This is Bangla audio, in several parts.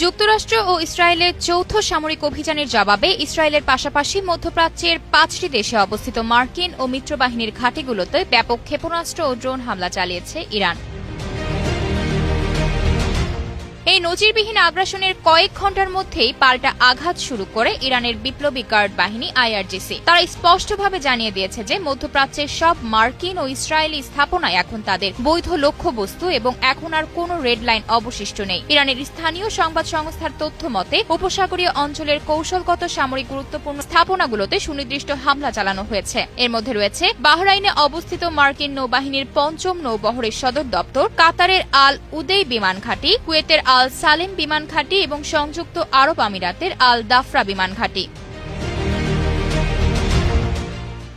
যুক্তরাষ্ট্র ও ইসরায়েলের যৌথ সামরিক অভিযানের জবাবে ইসরায়েলের পাশাপাশি মধ্যপ্রাচ্যের ৫টি দেশে অবস্থিত মার্কিন ও মিত্রবাহিনীর ঘাঁটিগুলোতে ব্যাপক ক্ষেপণাস্ত্র ও ড্রোন হামলা চালিয়েছে ইরান। এই নজিরবিহীন আগ্রাসনের কয়েক ঘণ্টার মধ্যেই পাল্টা আঘাত শুরু করে ইরানের বিপ্লবী গার্ড বাহিনী আইআরজিসি। তারা স্পষ্টভাবে জানিয়ে দিয়েছে যে মধ্যপ্রাচ্যের সব মার্কিন ও ইসরায়েলি স্থাপনায় এখন তাদের বৈধ লক্ষ্যবস্তু এবং এখন আর কোনো রেড লাইন অবশিষ্ট নেই। ইরানের স্থানীয় সংবাদ সংস্থার তথ্য মতে উপসাগরীয় অঞ্চলের কৌশলগত সামরিক গুরুত্বপূর্ণ স্থাপনাগুলোতে সুনির্দিষ্ট হামলা চালানো হয়েছে। এর মধ্যে রয়েছে বাহরাইনে অবস্থিত মার্কিন নৌবাহিনীর ৫ম নৌবহরের সদর দপ্তর, কাতারের আল উদেই বিমান ঘাঁটি, কুয়েতের আল সালেম বিমান ঘাঁটি এবং সংযুক্ত আরব আমিরাতের আল দাফরা বিমান ঘাঁটি।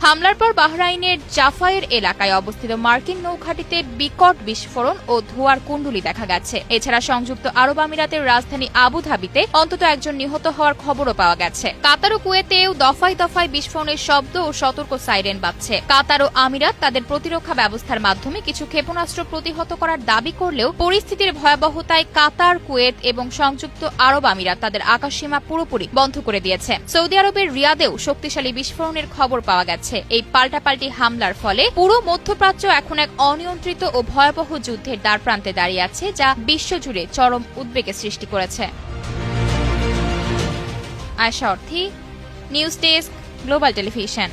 হামলার পর বাহরাইনের জাফায়ের এলাকায় অবস্থিত মার্কিন নৌঘাঁটিতে বিকট বিস্ফোরণ ও ধোঁয়ার কুণ্ডলী দেখা গেছে। এছাড়া সংযুক্ত আরব আমিরাতের রাজধানী আবুধাবিতে অন্তত একজন নিহত হওয়ার খবরও পাওয়া গেছে। কাতার ও কুয়েতেও দফায় দফায় বিস্ফোরণের শব্দ ও সতর্ক সাইরেন বাজছে। কাতার ও আমিরাত তাদের প্রতিরক্ষা ব্যবস্থার মাধ্যমে কিছু ক্ষেপণাস্ত্র প্রতিহত করার দাবি করলেও পরিস্থিতির ভয়াবহতায় কাতার, কুয়েত এবং সংযুক্ত আরব আমিরাত তাদের আকাশসীমা পুরোপুরি বন্ধ করে দিয়েছে। সৌদি আরবের রিয়াদেও শক্তিশালী বিস্ফোরণের খবর পাওয়া গেছে। এই পাল্টাপাল্টি হামলার ফলে পুরো মধ্যপ্রাচ্য এখন এক অনিয়ন্ত্রিত ও ভয়াবহ যুদ্ধের দ্বারপ্রান্তে দাঁড়িয়ে আছে, যা বিশ্বজুড়ে চরম উদ্বেগের সৃষ্টি করেছে। আয়েশা অর্থী, নিউজ ডেস্ক, গ্লোবাল টেলিভিশন।